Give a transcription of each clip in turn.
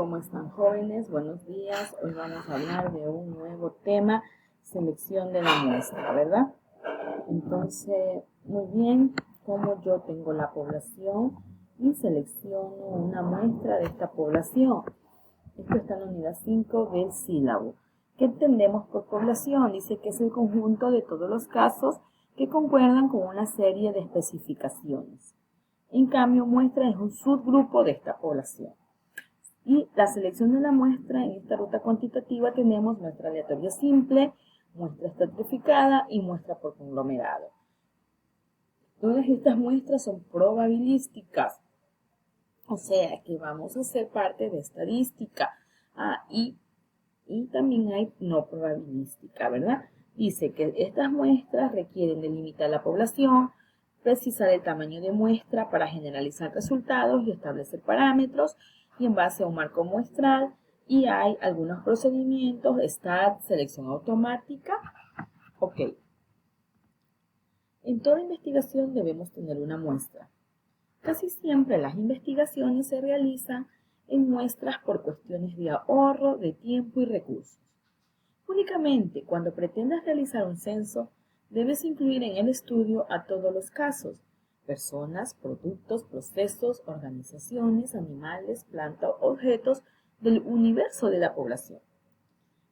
¿Cómo están, jóvenes? Buenos días. Hoy vamos a hablar de un nuevo tema, selección de la muestra, ¿verdad? Entonces, muy bien, como yo tengo la población y selecciono una muestra de esta población. Esto está en la unidad 5 del sílabo. ¿Qué entendemos por población? Dice que es el conjunto de todos los casos que concuerdan con una serie de especificaciones. En cambio, muestra es un subgrupo de esta población. Y la selección de la muestra, en esta ruta cuantitativa tenemos muestra aleatoria simple, muestra estratificada y muestra por conglomerado. Todas estas muestras son probabilísticas, o sea que vamos a ser parte de estadística. Y también hay no probabilística, ¿verdad? Dice que estas muestras requieren delimitar la población, precisar el tamaño de muestra para generalizar resultados y establecer parámetros, y en base a un marco muestral, y hay algunos procedimientos, STAT, selección automática. Ok. En toda investigación debemos tener una muestra. Casi siempre las investigaciones se realizan en muestras por cuestiones de ahorro de tiempo y recursos. Únicamente cuando pretendas realizar un censo, debes incluir en el estudio a todos los casos: personas, productos, procesos, organizaciones, animales, plantas, objetos del universo de la población.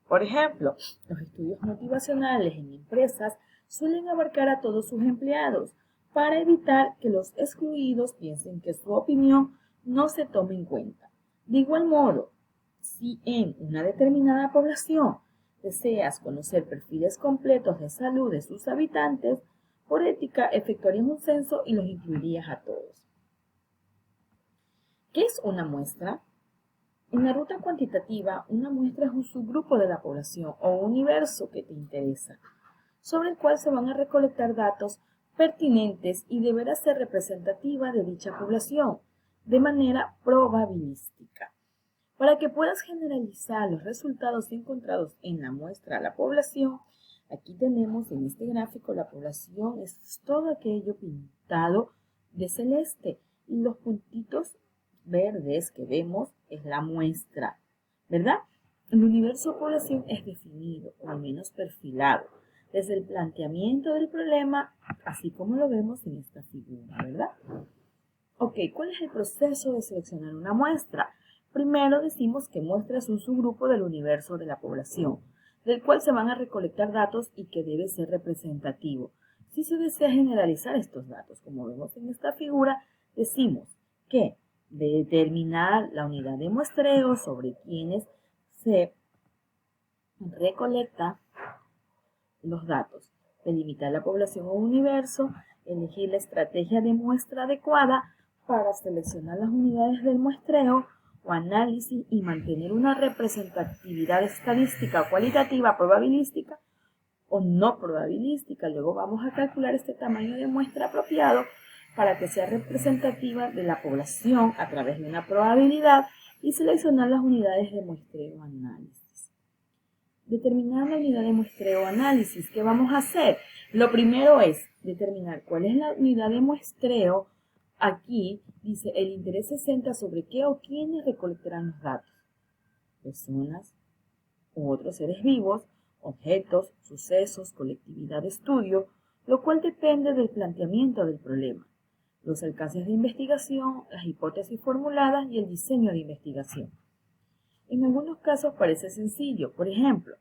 Por ejemplo, los estudios motivacionales en empresas suelen abarcar a todos sus empleados para evitar que los excluidos piensen que su opinión no se tome en cuenta. De igual modo, si en una determinada población deseas conocer perfiles completos de salud de sus habitantes, por ética efectuarías un censo y los incluirías a todos. ¿Qué es una muestra? En la ruta cuantitativa, una muestra es un subgrupo de la población o universo que te interesa, sobre el cual se van a recolectar datos pertinentes y deberá ser representativa de dicha población, de manera probabilística. Para que puedas generalizar los resultados encontrados en la muestra a la población, aquí tenemos en este gráfico la población, es todo aquello pintado de celeste, y los puntitos verdes que vemos es la muestra, ¿verdad? El universo población es definido, o al menos perfilado, desde el planteamiento del problema, así como lo vemos en esta figura, ¿verdad? Ok, ¿cuál es el proceso de seleccionar una muestra? Primero decimos que muestra es un subgrupo del universo de la población, del cual se van a recolectar datos y que debe ser representativo. Si se desea generalizar estos datos, como vemos en esta figura, decimos que determinar la unidad de muestreo sobre quienes se recolecta los datos, delimitar la población o universo, elegir la estrategia de muestra adecuada para seleccionar las unidades del muestreo o análisis y mantener una representatividad estadística o cualitativa probabilística o no probabilística. Luego vamos a calcular este tamaño de muestra apropiado para que sea representativa de la población a través de una probabilidad y seleccionar las unidades de muestreo o análisis. Determinar la unidad de muestreo o análisis. ¿Qué vamos a hacer? Lo primero es determinar cuál es la unidad de muestreo. Aquí dice, el interés se centra sobre qué o quiénes recolectarán los datos. Personas u otros seres vivos, objetos, sucesos, colectividad de estudio, lo cual depende del planteamiento del problema, los alcances de investigación, las hipótesis formuladas y el diseño de investigación. En algunos casos parece sencillo. Por ejemplo,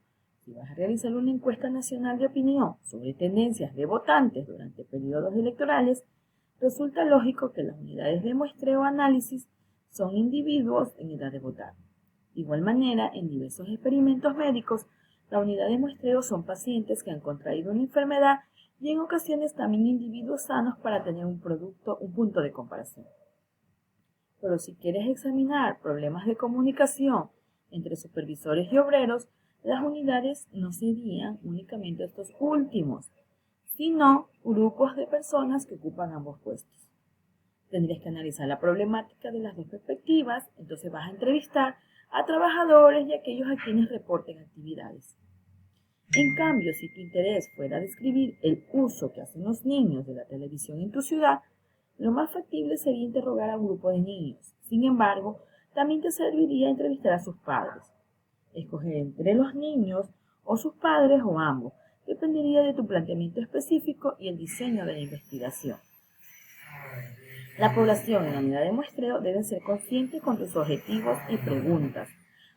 si vas a realizar una encuesta nacional de opinión sobre tendencias de votantes durante periodos electorales, resulta lógico que las unidades de muestreo o análisis son individuos en edad de votar. De igual manera, en diversos experimentos médicos, la unidad de muestreo son pacientes que han contraído una enfermedad y en ocasiones también individuos sanos para tener un punto de comparación. Pero si quieres examinar problemas de comunicación entre supervisores y obreros, las unidades no serían únicamente estos últimos, sino grupos de personas que ocupan ambos puestos. Tendrías que analizar la problemática de las dos perspectivas, entonces vas a entrevistar a trabajadores y a aquellos a quienes reporten actividades. En cambio, si tu interés fuera describir el uso que hacen los niños de la televisión en tu ciudad, lo más factible sería interrogar a un grupo de niños. Sin embargo, También te serviría entrevistar a sus padres. Escoger entre los niños o sus padres o ambos. Dependería de tu planteamiento específico y el diseño de la investigación. La población en la unidad de muestreo debe ser consciente con tus objetivos y preguntas.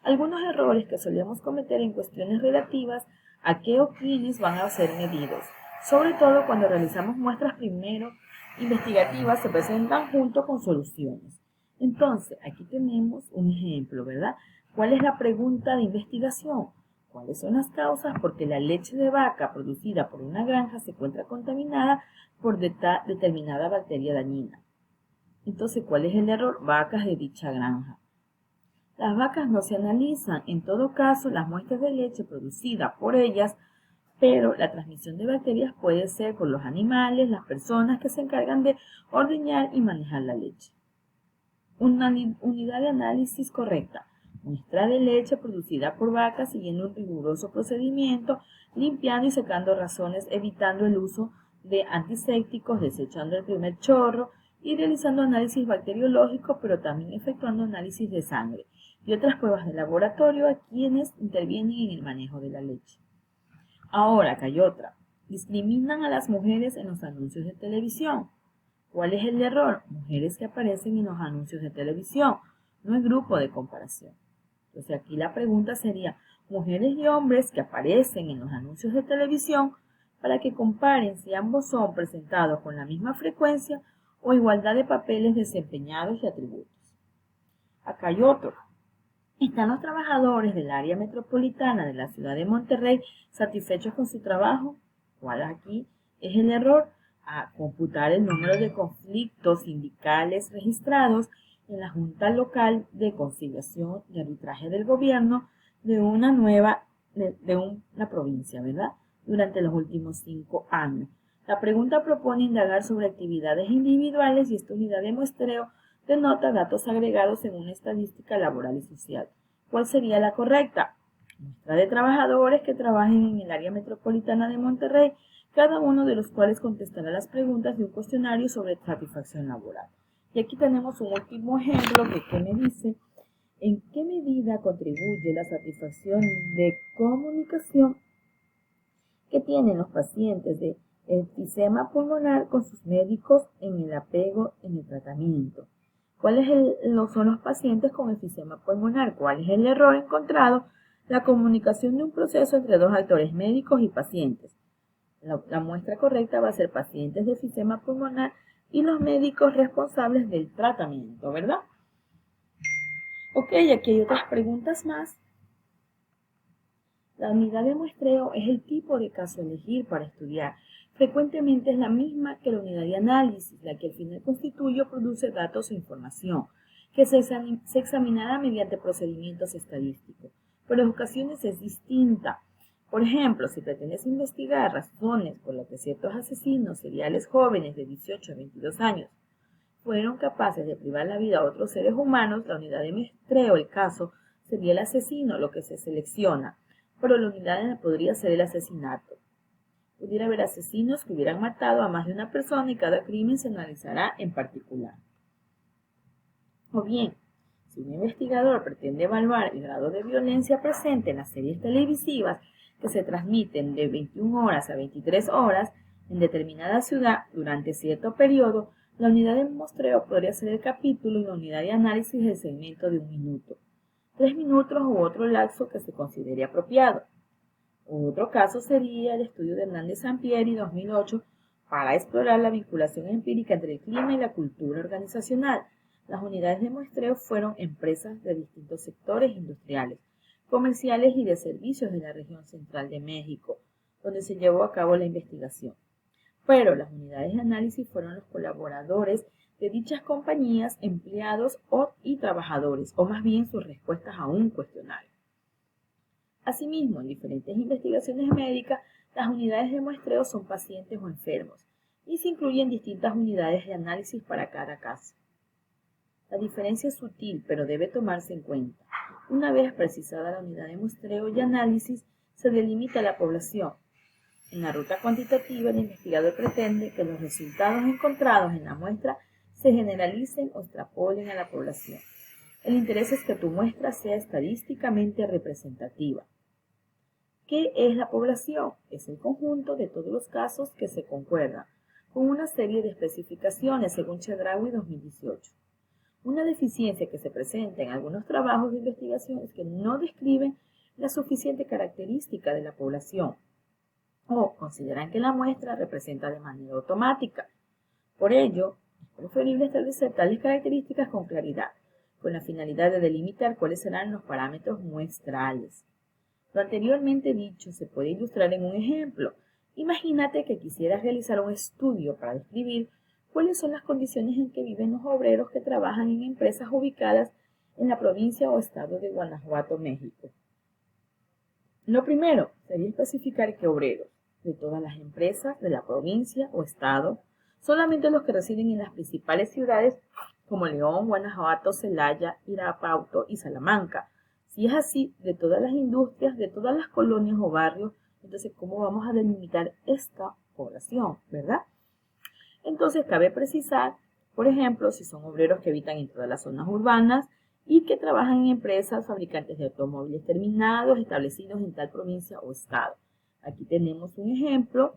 Algunos errores que solemos cometer en cuestiones relativas a qué o quiénes van a ser medidos, sobre todo cuando realizamos muestras primero investigativas, se presentan junto con soluciones. Entonces, aquí tenemos un ejemplo, ¿verdad? ¿Cuál es la pregunta de investigación? ¿Cuáles son las causas por qué la leche de vaca producida por una granja se encuentra contaminada por determinada bacteria dañina? Entonces, ¿cuál es el error? Vacas de dicha granja. Las vacas no se analizan, en todo caso, las muestras de leche producidas por ellas, pero la transmisión de bacterias puede ser por los animales, las personas que se encargan de ordeñar y manejar la leche. Una unidad de análisis correcta. Muestra de leche producida por vacas siguiendo un riguroso procedimiento, limpiando y secando razones, evitando el uso de antisépticos, desechando el primer chorro y realizando análisis bacteriológicos, pero también efectuando análisis de sangre y otras pruebas de laboratorio a quienes intervienen en el manejo de la leche. Ahora, acá hay otra. Discriminan a las mujeres en los anuncios de televisión. ¿Cuál es el error? Mujeres que aparecen en los anuncios de televisión. No es grupo de comparación. Entonces aquí la pregunta sería, mujeres y hombres que aparecen en los anuncios de televisión, para que comparen si ambos son presentados con la misma frecuencia o igualdad de papeles desempeñados y atributos. Acá hay otro. ¿Están los trabajadores del área metropolitana de la ciudad de Monterrey satisfechos con su trabajo? ¿Cuál aquí es el error? A computar el número de conflictos sindicales registrados en la Junta Local de Conciliación y Arbitraje del Gobierno de una provincia, ¿verdad? Durante los últimos 5 años. La pregunta propone indagar sobre actividades individuales y esta unidad de muestreo denota datos agregados en una estadística laboral y social. ¿Cuál sería la correcta? Muestra de trabajadores que trabajen en el área metropolitana de Monterrey, cada uno de los cuales contestará las preguntas de un cuestionario sobre satisfacción laboral. Y aquí tenemos un último ejemplo que me dice, ¿en qué medida contribuye la satisfacción de comunicación que tienen los pacientes de enfisema pulmonar con sus médicos en el apego en el tratamiento? ¿Cuáles son los pacientes con enfisema pulmonar? ¿Cuál es el error encontrado? La comunicación de un proceso entre dos actores médicos y pacientes. La muestra correcta va a ser pacientes de enfisema pulmonar y los médicos responsables del tratamiento, ¿verdad? Ok, aquí hay otras preguntas más. La unidad de muestreo es el tipo de caso a elegir para estudiar. Frecuentemente es la misma que la unidad de análisis, la que al final constituye o produce datos o información, que se examinará mediante procedimientos estadísticos. Pero en ocasiones es distinta. Por ejemplo, si pretendes investigar razones por las que ciertos asesinos seriales jóvenes de 18 a 22 años fueron capaces de privar la vida a otros seres humanos, la unidad de muestreo, el caso, sería el asesino lo que se selecciona, pero la unidad podría ser el asesinato. Pudiera haber asesinos que hubieran matado a más de una persona y cada crimen se analizará en particular. O bien, si un investigador pretende evaluar el grado de violencia presente en las series televisivas que se transmiten de 21 horas a 23 horas en determinada ciudad durante cierto periodo, la unidad de muestreo podría ser el capítulo y la unidad de análisis el segmento de 1 minuto, 3 minutos u otro lapso que se considere apropiado. Otro caso sería el estudio de Hernández Sampieri 2008 para explorar la vinculación empírica entre el clima y la cultura organizacional. Las unidades de muestreo fueron empresas de distintos sectores industriales, comerciales y de servicios de la región central de México, donde se llevó a cabo la investigación. Pero las unidades de análisis fueron los colaboradores de dichas compañías, empleados y trabajadores, o más bien sus respuestas a un cuestionario. Asimismo, en diferentes investigaciones médicas, las unidades de muestreo son pacientes o enfermos y se incluyen distintas unidades de análisis para cada caso. La diferencia es sutil, pero debe tomarse en cuenta. Una vez precisada la unidad de muestreo y análisis, se delimita la población. En la ruta cuantitativa, el investigador pretende que los resultados encontrados en la muestra se generalicen o extrapolen a la población. El interés es que tu muestra sea estadísticamente representativa. ¿Qué es la población? Es el conjunto de todos los casos que se concuerdan, con una serie de especificaciones según Chedraui 2018. Una deficiencia que se presenta en algunos trabajos de investigación es que no describen la suficiente característica de la población o consideran que la muestra representa de manera automática. Por ello, es preferible establecer tales características con claridad, con la finalidad de delimitar cuáles serán los parámetros muestrales. Lo anteriormente dicho se puede ilustrar en un ejemplo. Imagínate que quisieras realizar un estudio para describir cuáles son las condiciones en que viven los obreros que trabajan en empresas ubicadas en la provincia o estado de Guanajuato, México. Lo primero sería especificar qué obreros de todas las empresas de la provincia o estado, solamente los que residen en las principales ciudades como León, Guanajuato, Celaya, Irapuato y Salamanca. Si es así, de todas las industrias, de todas las colonias o barrios, entonces, ¿cómo vamos a delimitar esta población, verdad? Entonces, cabe precisar, por ejemplo, si son obreros que habitan en todas las zonas urbanas y que trabajan en empresas fabricantes de automóviles terminados establecidos en tal provincia o estado. Aquí tenemos un ejemplo,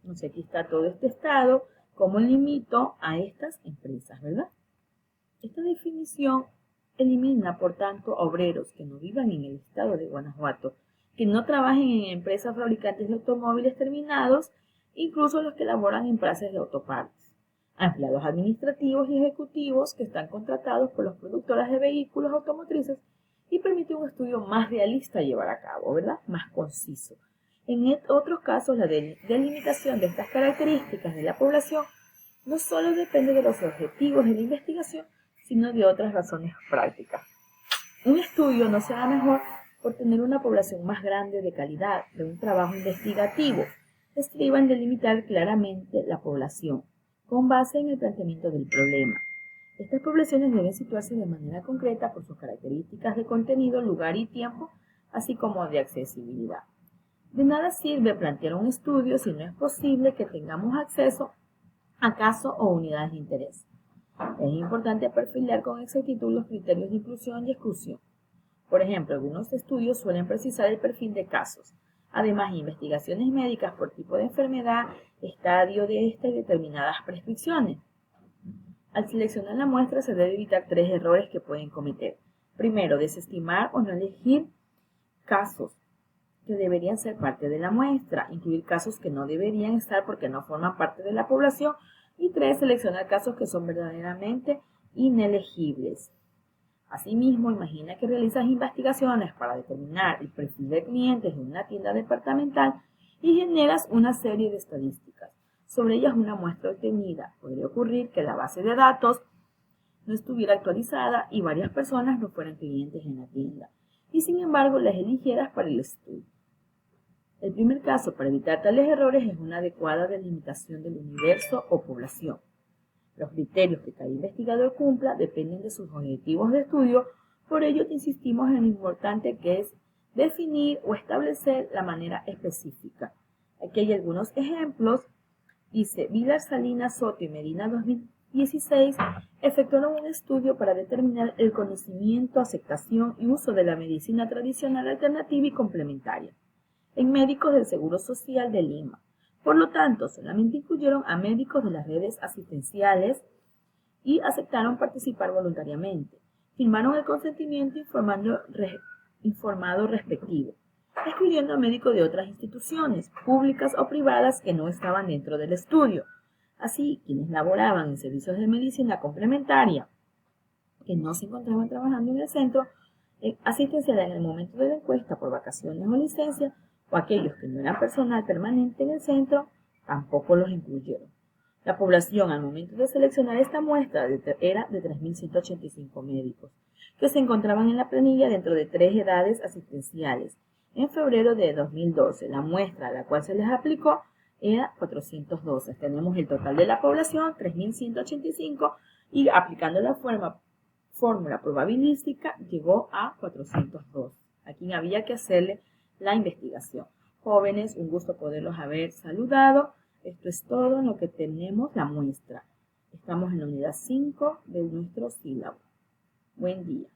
no sé, aquí está todo este estado, cómo limito a estas empresas, ¿verdad? Esta definición elimina, por tanto, a obreros que no vivan en el estado de Guanajuato, que no trabajen en empresas fabricantes de automóviles terminados, incluso los que laboran en plazas de autopartes, a empleados administrativos y ejecutivos que están contratados por las productoras de vehículos automotrices y permite un estudio más realista llevar a cabo, ¿verdad? Más conciso. En otros casos, la delimitación de estas características de la población no solo depende de los objetivos de la investigación, sino de otras razones prácticas. Un estudio no será mejor por tener una población más grande de calidad de un trabajo investigativo. Estriba en delimitar claramente la población, con base en el planteamiento del problema. Estas poblaciones deben situarse de manera concreta por sus características de contenido, lugar y tiempo, así como de accesibilidad. De nada sirve plantear un estudio si no es posible que tengamos acceso a casos o unidades de interés. Es importante perfilar con exactitud los criterios de inclusión y exclusión. Por ejemplo, algunos estudios suelen precisar el perfil de casos. Además, investigaciones médicas por tipo de enfermedad, estadio de esta y determinadas prescripciones. Al seleccionar la muestra se debe evitar 3 errores que pueden cometer. Primero, desestimar o no elegir casos que deberían ser parte de la muestra, incluir casos que no deberían estar porque no forman parte de la población, y 3, seleccionar casos que son verdaderamente inelegibles. Asimismo, imagina que realizas investigaciones para determinar el perfil de clientes de una tienda departamental y generas una serie de estadísticas. Sobre ellas una muestra obtenida. Podría ocurrir que la base de datos no estuviera actualizada y varias personas no fueran clientes en la tienda, y sin embargo las eligieras para el estudio. El primer caso para evitar tales errores es una adecuada delimitación del universo o población. Los criterios que cada investigador cumpla dependen de sus objetivos de estudio, por ello te insistimos en lo importante que es definir o establecer la manera específica. Aquí hay algunos ejemplos. Dice, Vilar, Salinas, Soto y Medina 2016 efectuaron un estudio para determinar el conocimiento, aceptación y uso de la medicina tradicional alternativa y complementaria en médicos del Seguro Social de Lima. Por lo tanto, solamente incluyeron a médicos de las redes asistenciales y aceptaron participar voluntariamente. Firmaron el consentimiento informado respectivo, excluyendo a médicos de otras instituciones, públicas o privadas que no estaban dentro del estudio. Así, quienes laboraban en servicios de medicina complementaria, que no se encontraban trabajando en el centro asistencial en el momento de la encuesta por vacaciones o licencia, o aquellos que no eran personal permanente en el centro, tampoco los incluyeron. La población al momento de seleccionar esta muestra era de 3.185 médicos, que se encontraban en la planilla dentro de 3 edades asistenciales. En febrero de 2012, la muestra a la cual se les aplicó era 412. Tenemos el total de la población, 3.185, y aplicando la fórmula probabilística llegó a 402. A quien había que hacerle la investigación. Jóvenes, un gusto poderlos haber saludado. Esto es todo en lo que tenemos la muestra. Estamos en la unidad 5 de nuestro sílabo. Buen día.